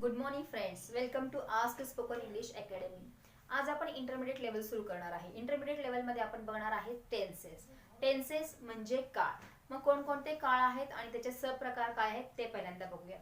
Good morning friends, welcome to ask spoken English academy. आज आपण intermediate level सुरू करणार आहे. इंटरमिडिएट लेवलमध्ये आपण बघणार आहे टेन्सेस. टेन्सेस म्हणजे काळ. मग कोणकोणते काळ आहेत आणि त्याचे सबप्रकार काय आहेत ते पहिल्यांदा बघूया.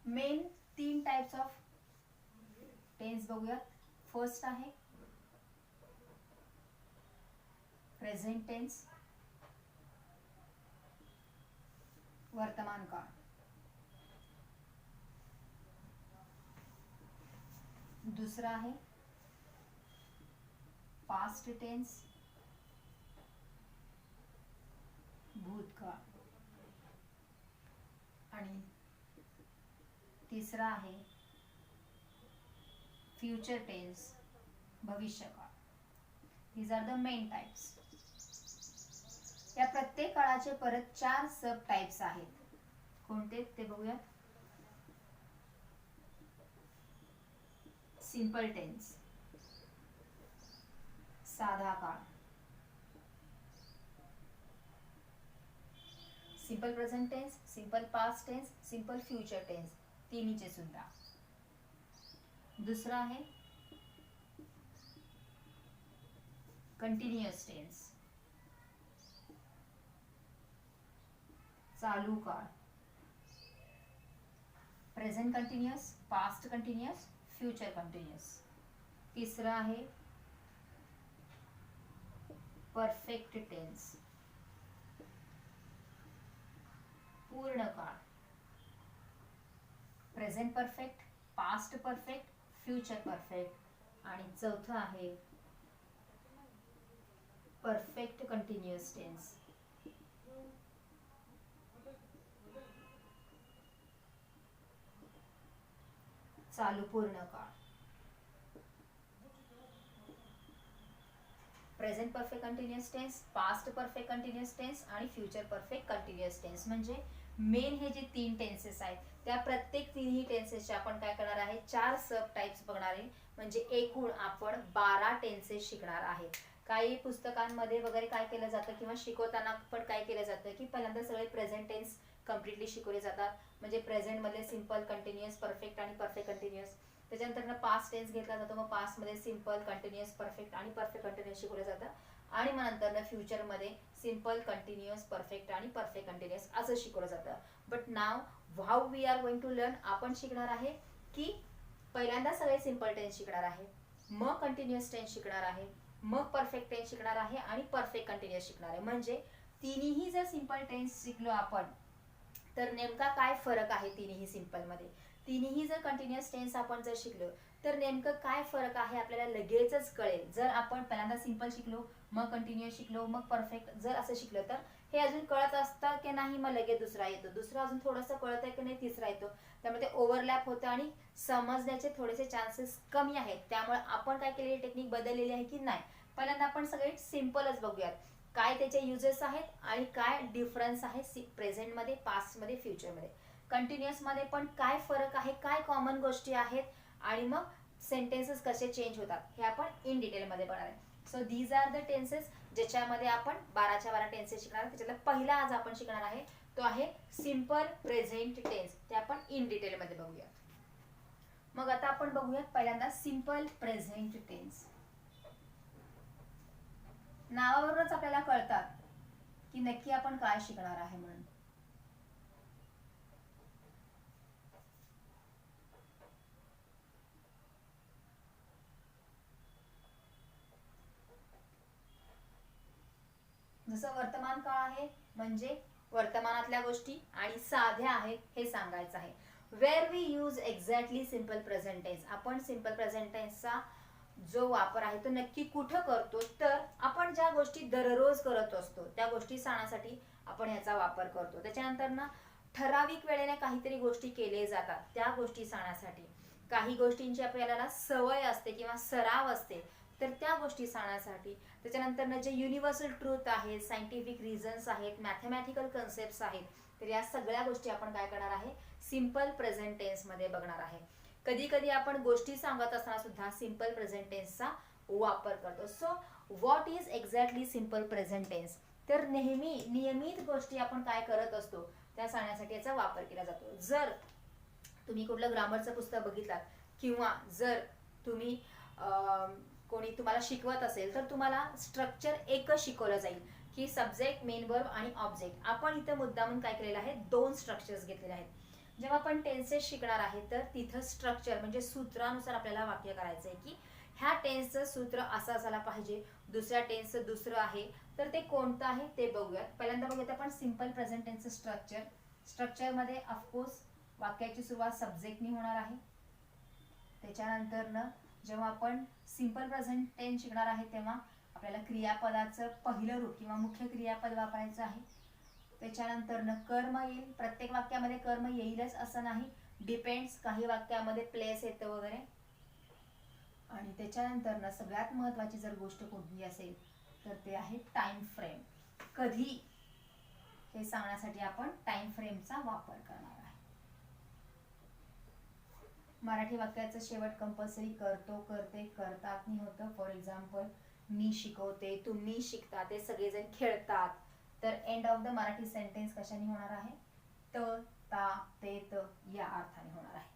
मेन 3 टाइप्स ऑफ टेन्स बघूया. फर्स्ट आहे प्रेझेंट टेन्स, वर्तमान काळ. दुसरा आहे पास्ट टेन्स, भूतकाळ. आणि तिसरा आहे फ्युचर टेन्स, भविष्यकाळ. These are the main types. या प्रत्येक काळाचे परत 4 सब टाइप्स आहेत. कोणते ते बघूया. सिंपल टेन्स, साधा काळ. Simple present tense, simple past tense, simple future tense, तिन्हीचे सुद्धा. दुसरा आहे कंटिन्युअस टेन्स, चालू काळ. Present continuous, past continuous, future continuous. तिसरा आहे परफेक्ट टेन्स, पूर्ण काळ. Present perfect, past perfect, future perfect. आणि चौथा आहे परफेक्ट कंटिन्युअस टेन्स, चालू पूर्ण काळ. Present perfect continuous tense, past perfect continuous tense आणि फ्युचर परफेक्ट कंटिन्युअस टेन्स. म्हणजे मेन हे जे 3 टेन्सेस आहेत त्या प्रत्येक तिन्ही टेन्सेसचे आपण काय करणार आहे, 4 सब टाइप्स बघणार आहे. म्हणजे एकूण आपण 12 टेन्सेस शिकणार आहे. काही पुस्तकांमध्ये वगैरे काय केलं जातं किंवा शिकवताना पण काय केलं जातं की पहिल्यांदा सगळे प्रेझेंट टेन्स कम्प्लिटली शिकवले जातात. म्हणजे प्रेझेंट मध्ये सिंपल, कंटिन्युअस, परफेक्ट आणि परफेक्ट कंटिन्युअस. त्याच्यानंतर पास्ट टेन्स घेतला जातो. मग पास्ट मध्ये सिंपल, कंटिन्युअस, परफेक्ट आणि परफेक्ट कंटिन्युअस शिकवलं जातं. आणि मग नंतर फ्युचर मध्ये सिंपल, कंटिन्युअस, परफेक्ट आणि परफेक्ट कंटिन्युअस असं शिकवलं जातं. But now how we are going to learn, आपण शिकणार आहे की पहिल्यांदा सगळे सिंपल टेन्स शिकणार आहे, मग कंटिन्युअस टेन्स शिकणार आहे, मग परफेक्ट टेन्स शिकणार आहे आणि परफेक्ट कंटिन्युअस शिकणार आहे. म्हणजे तिन्ही जर सिंपल टेन्स शिकलो आपण तर नेमका काय फरक आहे तिन्ही सिंपल मध्ये. तिन्ही जर कंटिन्युअस टेन्स आपण जर शिकलो तर नेमकं काय फरक आहे आपल्याला लगेचच कळेल. जर आपण पहिल्यांदा सिंपल शिकलो, मग कंटिन्युअस शिकलो, मग परफेक्ट जर असं शिकलो तर हे अजून कळत असतं की नाही, मग लगेच दुसरा येतो, दुसरा अजून थोडंसं कळत आहे की नाही, तिसरा येतो. त्यामुळे ते ओव्हरलॅप होतं आणि समजण्याचे थोडेसे चान्सेस कमी आहेत. त्यामुळे आपण काय केलेली टेक्निक बदललेली आहे की नाही, पहिल्यांदा आपण सगळे सिंपलच बघूयात. काय त्याचे युजेस आहेत आणि काय डिफरन्स आहे प्रेझेंट मध्ये, पास्ट मध्ये, फ्युचर मध्ये. कंटिन्युअस मध्ये पण काय फरक आहे, काय कॉमन गोष्टी आहेत आणि मग सेंटेन्सेस कसे चेंज होतात हे आपण इन डिटेल मध्ये बघणार आहे. So these are the tenses ज्याच्यामध्ये आपण 12च्या 12 टेन्सेस शिकणार. त्याच्यातला पहिला आज आपण शिकणार आहे तो आहे सिंपल प्रेझेंट टेन्स. ते आपण इन डिटेल मध्ये बघूया. मग आता आपण बघूयात पहिल्यांदा सिंपल प्रेझेंट टेन्स. नावावरूनच आपल्याला कळतात की नक्की आपण काय शिकणार आहे म्हणून. जसं वर्तमान काळ आहे म्हणजे वर्तमानातल्या गोष्टी आणि साध्या आहेत हे सांगायचं आहे. Where we use exactly simple present tense. आपण सिंपल प्रेझेंट टेन्सचा जो वापर आहे तो नक्की कुठं करतो, तर आपण ज्या गोष्टी दररोज करत असतो त्या गोष्टी सांगण्यासाठी आपण ह्याचा वापर करतो. त्याच्यानंतर ना ठराविक वेळेने काहीतरी गोष्टी केले जातात त्या गोष्टी सांगण्यासाठी. काही गोष्टींची आपल्याला सवय असते किंवा सराव असते तर त्या गोष्टी सांगण्यासाठी. त्याच्यानंतर जे युनिव्हर्सल ट्रूथ आहेत, सायंटिफिक रिझन्स आहेत, मॅथमॅटिकल कन्सेप्ट्स आहेत, तर या सगळ्या गोष्टी आपण काय करणार आहे, सिंपल प्रेझेंट टेन्स मध्ये बघणार आहे. कधी कधी आपण गोष्टी सांगत असताना सुद्धा सिंपल प्रेझेंट टेन्सचा वापर करतो. So what is exactly simple present tense तर नेहमी नियमित गोष्टी आपण काय करत असतो त्या सांगण्यासाठी याचा वापर केला जातो. जर तुम्ही कुठलं ग्रामरचं पुस्तक बघितलात किंवा जर तुम्ही कोणी तुम्हाला शिकवत असेल तर तुम्हाला स्ट्रक्चर एकच शिकवलं जाईल की सब्जेक्ट, मेन वर्ब आणि ऑब्जेक्ट. आपण इथं मुद्दामून काय केलेलं आहे, 2 स्ट्रक्चर्स घेतलेले आहेत. जेव्हा आपण टेन्सेस शिकणार आहे तर तिथं स्ट्रक्चर म्हणजे सूत्रानुसार आपल्याला वाक्य करायचं आहे की ह्या टेन्सचं सूत्र असं असायला पाहिजे, दुसऱ्या टेन्सचं दुसरं आहे, तर ते कोणतं आहे ते बघूयात. पहिल्यांदा बघूयात आपण सिंपल प्रेझेंट टेन्सचं स्ट्रक्चर. स्ट्रक्चरमध्ये ऑफकोर्स वाक्याची सुरुवात सब्जेक्टनी होणार आहे. त्याच्यानंतरनं जेव्हा आपण सिंपल प्रेझेंट टेन्स शिकणार आहे तेव्हा आपल्याला क्रियापदाचं पहिलं रूप किंवा मुख्य क्रियापद वापरायचं आहे. त्याच्यानंतरनं कर्म येईल. प्रत्येक वाक्यामध्ये कर्म येईलच असं नाही, डिपेंड्स, काही वाक्यामध्ये प्लेस येतं वगैरे. आणि त्याच्यानंतरनं सगळ्यात महत्त्वाची जर गोष्ट कोणती असेल तर ते आहे टाइम फ्रेम. कधी हे सांगण्यासाठी आपण टाइम फ्रेमचा वापर करणार आहे. मराठी वाक्याचं शेवट कंपल्सरी करतो, करते, करतात नी होतं. फॉर एक्झाम्पल मी शिकवते, तुम्ही शिकता, ते सगळेजण खेळतात. तर end of the Marathi sentence कशाने होणार आहे, त, ता, ते, त या अर्थाने होणार आहे.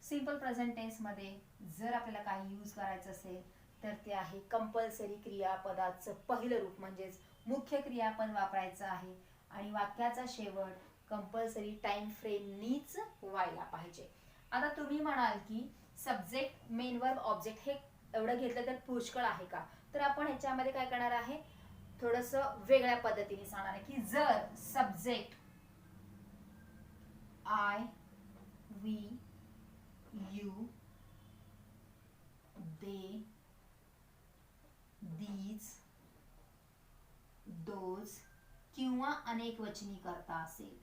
सिंपल प्रेझेंट टेन्स मध्ये जर आपल्याला काही यूज करायचं असेल तर ते आहे कंपल्सरी क्रियापदाचं पहिलं रूप म्हणजेच मुख्य क्रियापद वापरायचं आहे आणि वाक्याचा शेवट कंपल्सरी टाइम फ्रेमनीच व्हायला पाहिजे. आता तुम्ही म्हणाल की सब्जेक्ट, मेन वर्ब, ऑब्जेक्ट हे एवढं घेतलं तर पुष्कळ आहे का, तर आपण ह्याच्यामध्ये काय करणार आहे, थोडंसं वेगळ्या पद्धतीने सांगणार आहे की जर subject I, we, you, they, these, those किंवा अनेक वचनी करता असेल,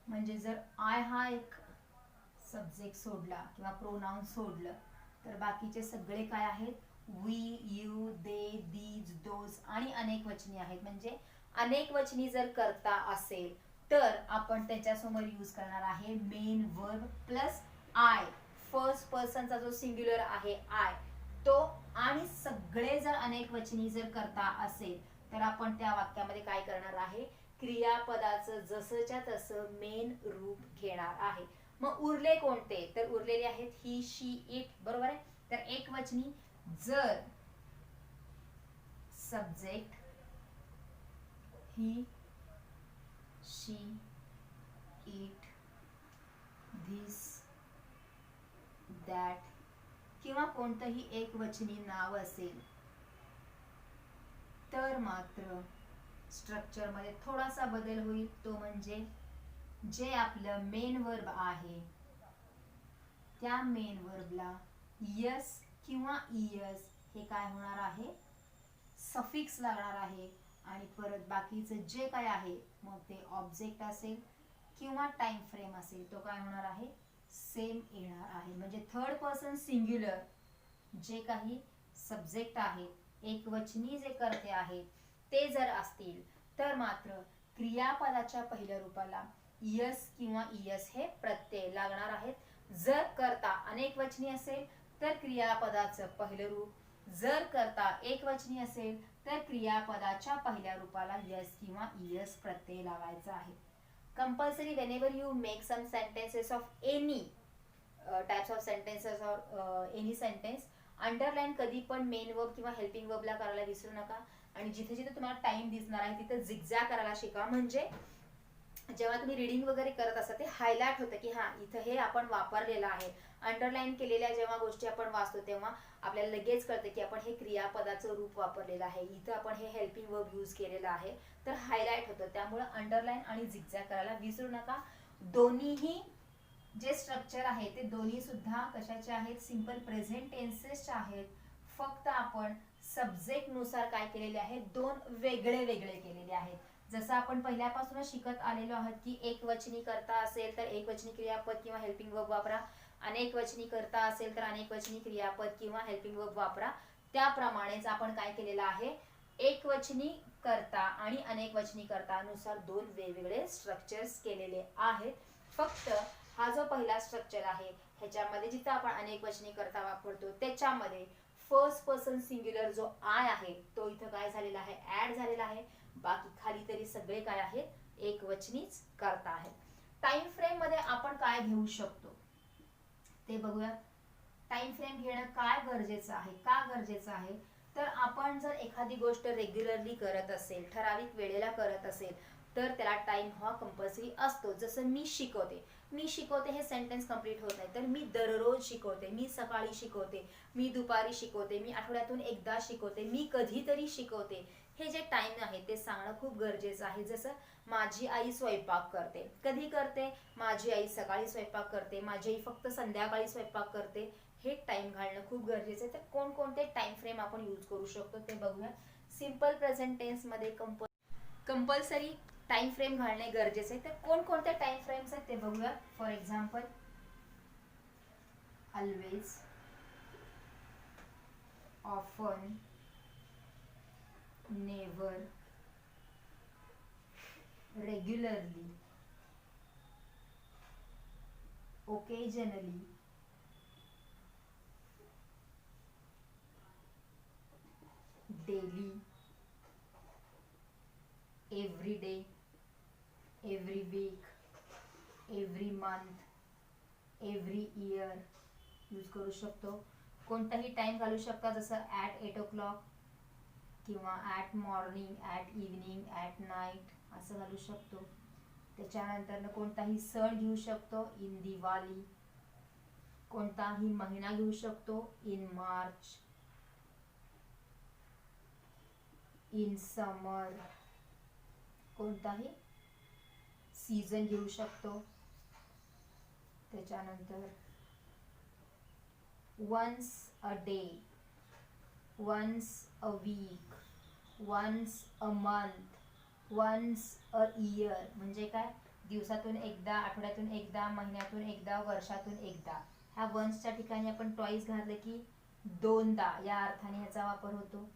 म्हणजे जर आय हा एक सब्जेक्ट सोडला किंवा प्रोनाउन सोडलं तर बाकीचे सगळे काय आहेत, we, you, they, these, those आणि अनेक वचनी आहेत. म्हणजे अनेक वचनी जर करता असेल तर आपण त्याच्यासमोर यूज करणार आहे main verb plus I. First पर्सनचा जो सिंग्युलर आहे आय तो, आणि सगळे जर अनेक वचनी जर करता असेल तर आपण त्या वाक्यामध्ये काय करणार आहे, क्रियापदाचं जसंच्या तसं मेन रूप घेणार आहे. मग उरले कोणते, तर उरलेले आहेत ही, शी, इट, बरोबर आहे. तर एक वचनी जर subject he, she, it, this, that किंवा कोणतंही एक वचनी नाव असेल तर मात्र स्ट्रक्चर मध्ये थोडासा बदल होईल. तो म्हणजे जे आपलं मेन वर्ब आहे त्या मेन वर्बला यस किंवा इयस हे काय होणार आहे, सफिक्स लागणार आहे. आणि परत बाकीचं जे काय आहे मग ते ऑब्जेक्ट असेल किंवा टाइम फ्रेम असेल तो काय होणार आहे, सेम येणार आहे. म्हणजे थर्ड पर्सन सिंग्युलर जे काही सब्जेक्ट आहे, एक वचनी जे करते आहेत ते जर असतील तर मात्र क्रियापदाच्या पहिल्या रूपाला यस किंवा इयस हे प्रत्यय लागणार आहेत. जर करता अनेक वचनी असेल तर क्रियापदाचं पहिलं रूप, जर करता एक वचनी असेल तर क्रियापदाच्या पहिल्या रूपाला यस किंवा इयस प्रत्यय लावायचा आहे. Compulsory whenever you make some sentences of any types of sentences or any sentence, underline कधी पण मेन वर्ब किंवा हेल्पिंग वर्बला करायला विसरू नका. आणि जिथे जिथे तुम्हाला टाइम दिसणार आहे तिथे झिगझॅग करायला शिका. म्हणजे जेव्हा तुम्ही रीडिंग वगैरे करत असता ते हायलाइट होतं की हा इथं हे आपण वापरलेलं आहे. अंडरलाइन केलेल्या जेव्हा गोष्टी आपण वाचतो तेव्हा आपल्याला लगेच कळतं की आपण हे क्रियापदाचं रूप वापरलेलं आहे, इथं आपण हे हेल्पिंग वर्ब यूज केलेलं आहे, तर हायलाइट होतं. त्यामुळे अंडरलाइन आणि झिगझॅग करायला विसरू नका. दोन्हीही जे स्ट्रक्चर आहे ते दोन्ही सुद्धा कशाचे आहेत, सिंपल प्रेझेंट टेन्सेसचे आहेत. फक्त आपण सब्जेक्ट नुसार काय केलेले आहेत, दोन वेगळे वेगळे केलेले आहेत. जसं आपण पहिल्यापासूनच शिकत आलेलो आहोत की एक वचनी करता असेल तर एक वचनी क्रियापद किंवा हेल्पिंग वर्ब वापरा, अनेक वचनी करता असेल तर अनेक वचनी क्रियापद किंवा हेल्पिंग वर्ब वापरा. त्याप्रमाणेच आपण काय केलेलं आहे, एक वचनी करता आणि अनेक वचनी करता नुसार दोन वेगवेगळे स्ट्रक्चर्स केलेले आहेत. फक्त हा जो पहिला स्ट्रक्चर आहे ह्याच्यामध्ये जिथं आपण अनेक वचनी करता वापरतो त्याच्यामध्ये फर्स्ट पर्सन सिंग्युलर जो आय आहे तो इथं काय झालेला आहे, ऍड झालेला आहे. बाकी खाली तरी सगळे काय आहेत, एकवचनीच करता आहेत. टाइम फ्रेम मध्ये आपण काय घेऊ शकतो ते बघूया. टाइम फ्रेम घेणं काय गरजेचं आहे, का गरजेचं आहे, तर आपण जर एखादी गोष्ट रेग्युलरली करत असेल, ठराविक वेळेला करत असेल, तर त्याला टाइम हा कंपल्सरी असतो. जसं मी शिकवते हे सेंटेन्स कंप्लीट होत नाही, तर मी दररोज शिकवते, मी सकाळी शिकवते, मी दुपारी शिकवते, मी आठवड्यातून एकदा शिकवते, मी कधीतरी शिकवते, हे जे टाइम आहे ते सांगणं खूप गरजेचं आहे. जसं माझी आई स्वयंपाक करते, कधी करते, माझी आई सकाळी स्वयंपाक करते, माझी आई फक्त संध्याकाळी स्वयंपाक करते, हे टाइम घालणं खूप गरजेचं आहे. तर कोणकोणते टाइम फ्रेम आपण यूज करू शकतो ते बघूया. सिंपल प्रेझेंट टेन्स मध्ये कंपल्सरी टाइम फ्रेम घालणे गरजेचे आहे. तर कोणकोणते टाइम फ्रेम्स आहेत ते बघूया. For example, always, often, never, regularly, occasionally, daily, every day, every week, every month, every year use करू शकतो. कोणताही टाइम घालू शकता, जसं ॲट 8 o'clock किंवा at morning, at evening, at night असं घालू शकतो. त्याच्यानंतर कोणताही सण घेऊ शकतो, इन दिवाळी, कोणताही महिना घेऊ शकतो, इन मार्च, इन समर, कोणताही सीझन घेऊ शकतो. त्याच्यानंतर once a day, once a week, once a month, once a year, म्हणजे काय, दिवसातून एकदा, आठवड्यातून एकदा, महिन्यातून एकदा, वर्षातून एकदा. ह्या वन्सच्या ठिकाणी आपण ट्वाईस घातलं की दोनदा या अर्थाने ह्याचा वापर होतो.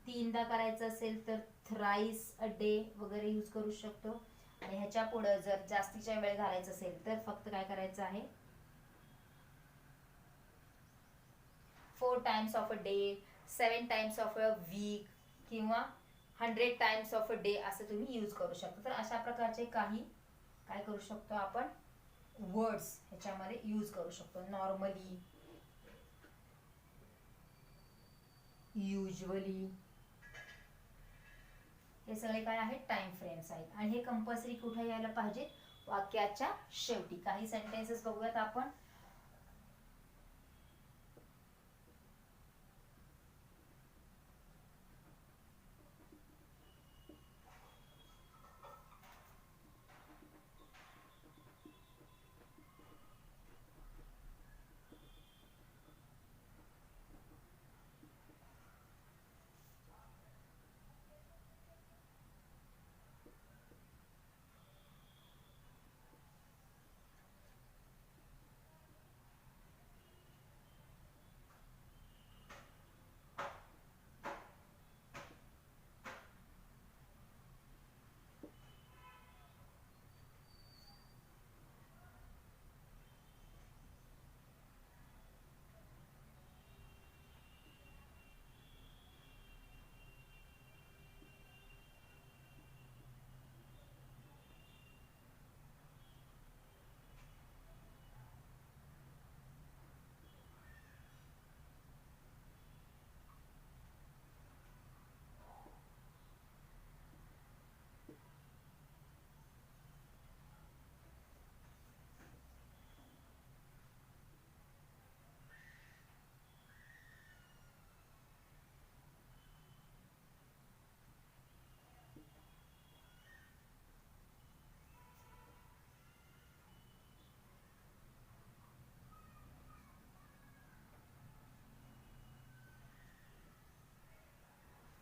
तीनदा करायचं असेल तर थ्राईस अ डे वगैरे यूज करू शकतो. आणि ह्याच्या पुढे जर जास्तीच्या वेळ घालायचं असेल तर फक्त काय करायचं आहे, 4 times of a day, 7 times of a week किंवा 100 times ऑफ अ डे असं तुम्ही यूज करू शकता. तर अशा प्रकारचे काही काय करू शकतो आपण, वर्ड्स ह्याच्यामध्ये यूज करू शकतो. नॉर्मली, युजली, हे सगळे काय आहेत, टाइम फ्रेम्स आहेत. आणि हे कंपल्सरी कुठे यायला पाहिजे, वाक्याच्या शेवटी. काही सेंटेन्सेस बघूयात आपण.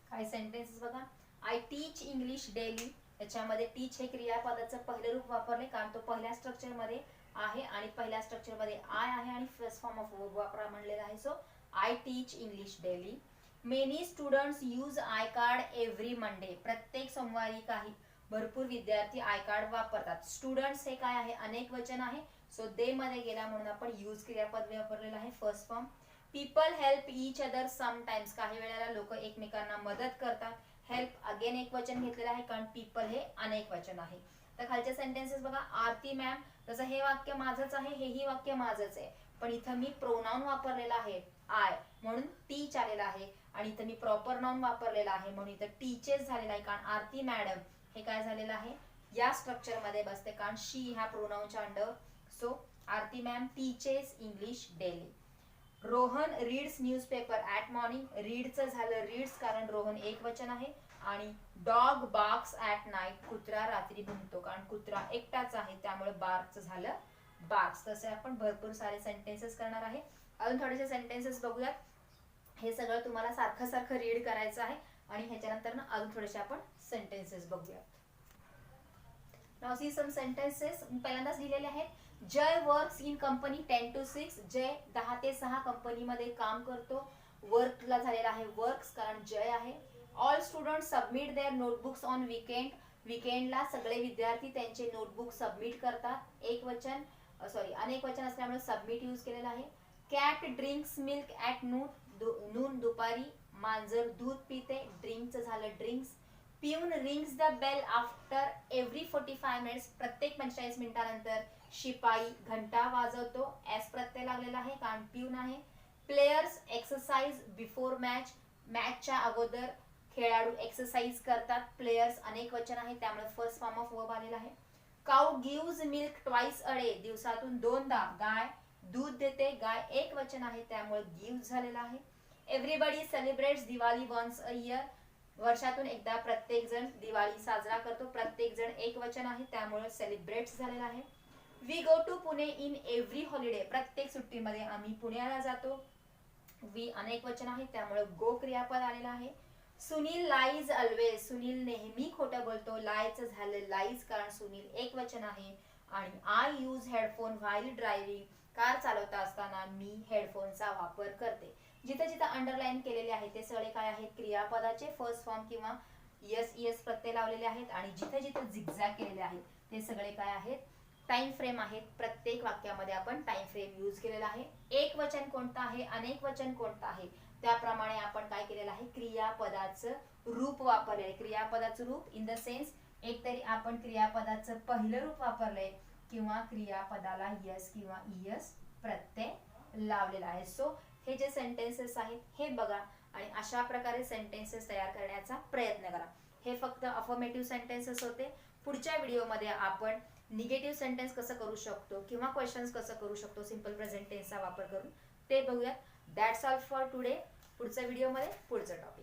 काही सेंटेन्सेस बघा. आय टीच इंग्लिश डेली, याच्यामध्ये टीच हे क्रियापदाचं पहिलं रूप वापरले, कारण तो पहिल्या स्ट्रक्चर मध्ये आहे आणि पहिल्या स्ट्रक्चर मध्ये आय आहे आणि फर्स्ट फॉर्म ऑफ वर्ब वापरा म्हणलेला आहे. So I teach English daily. Many students use I card every Monday, प्रत्येक सोमवारी काही भरपूर विद्यार्थी आय कार्ड वापरतात. स्टुडंट्स हे काय आहे, अनेक वचन आहे, सो दे मध्ये गेला म्हणून आपण यूज क्रियापद वापरलेलं आहे, first form. People help each other sometimes, काही वेळेला लोक एकमेकांना मदत करतात. हेल्प अगेन एक वचन घेतलेलं आहे कारण पीपल हे अनेक वचन आहे. तर खालचे सेंटेन्सेस बघा. आरती मॅम, जसं हे वाक्य माझंच आहे, हेही वाक्य माझंच आहे, पण इथं मी प्रोनाउन वापरलेला आहे आय, म्हणून टीच आलेला आहे. आणि इथं मी प्रॉपर नाउन वापरलेला आहे म्हणून इथं टीचेस झालेला आहे. कारण आरती मॅडम हे काय झालेलं आहे, या स्ट्रक्चर मध्ये बसते कारण शी ह्या प्रोनाउनच्या under. So Aarti ma'am teaches English daily. Rohan reads newspaper at morning. रीडचं झालं रीड्स कारण रोहन एक वचन आहे. आणि डॉग बार्क्स ॲट नाईट, कुत्रा रात्री भुंकतो कारण कुत्रा एकटाच आहे त्यामुळे बार्कचं झालं बार्क्स. तसे आपण भरपूर सारे सेंटेन्सेस करणार आहे. अजून थोडेसे सेंटेन्सेस बघूयात. हे सगळं तुम्हाला सारखं सारखं रीड करायचं आहे आणि ह्याच्यानंतर ना अजून थोडेसे आपण सेंटेन्सेस बघूयात. Now see some sentences. पहिल्यांदाच लिहिलेले आहेत. जय वर्क्स इन कंपनी 10 to 6. जय 10 ते 6 कंपनीमध्ये काम करतो. वर्कला झालेला आहे वर्क्स कारण जय आहे. All student submit their notebooks on weekend. वीकेंडला सगळे विद्यार्थी त्यांचे नोटबुक सबमिट करतात. एक वचन अनेक वचन असल्यामुळे सबमिट यूज केलेला आहे. Cat drinks milk at noon, दुपारी मांजर दूध पिते. ड्रिंकचं झालं ड्रिंक्स. पिऊन rings the bell after every 45 minutes. प्रत्येक 45 मिनिटानंतर शिपाई घंटा वाजवतो. एस प्रत्यय लागलेला आहे कारण पिऊन आहे. Players exercise before match. मॅचच्या अगोदर खेळाडू एक्सरसाइज करतात. प्लेयर्स अनेक वचन आहे त्यामुळे फर्स्ट फॉर्म ऑफ वर्ब आलेला आहे. Cow gives milk twice a day. दिवसातून 2दा गाय दूध देते. गाय एक वचन आहे त्यामुळे गिव्स झालेला आहे. Everybody celebrates Diwali once a year. वर्षातून एकदा प्रत्येक जण दिवाळी साजरा करतो. प्रत्येक जण एक वचन आहे त्यामुळे सेलिब्रेट्स झालेला आहे. We go to Pune in every holiday. प्रत्येक सुट्टीमध्ये आम्ही पुण्याला जातो. वी अनेक वचन आहे त्यामुळे गो क्रियापद आलेला आहे. Sunil lies always. सुनील नेहमी खोटं बोलतो. लायचं झालं लाईज कारण सुनील एक वचन आहे. आणि I use headphone while driving. Car चालवता असताना मी हेडफोनचा वापर करते. जिथे जिथे अंडरलाईन केलेले आहे ते सगळे काय आहेत, क्रियापदाचे फर्स्ट फॉर्म किंवा एस प्रत्यय लावलेले आहेत. आणि जिथे जिथे झिगझॅग केलेले आहेत ते सगळे काय आहेत, टाइम फ्रेम आहेत. प्रत्येक वाक्यामध्ये आपण टाइम फ्रेम यूज केलेला आहे. एक वचन कोणतं आहे, अनेक वचन कोणतं आहे, त्याप्रमाणे आपण काय केलेलं आहे, क्रियापदाचं रूप वापरले. क्रियापदाचं रूप इन द सेन्स एक तरी आपण क्रियापदाचं पहिलं रूप वापरलंय किंवा क्रियापदाला यस किंवा ईएस प्रत्यय लावलेला आहे. सो हे जे सेंटेन्सेस आहेत हे बघा आणि अशा प्रकारे सेंटेन्सेस तयार करण्याचा प्रयत्न करा. हे फक्त अफर्मेटिव्ह सेंटेन्सेस होते. पुढच्या व्हिडिओमध्ये आपण निगेटिव्ह सेंटेन्स कसं करू शकतो किंवा क्वेश्चन्स कसं करू शकतो सिंपल प्रेझेंट टेन्सचा वापर करून ते बघूयात. That's all for today. पुढच्या व्हिडिओमध्ये पुढचं टॉपिक.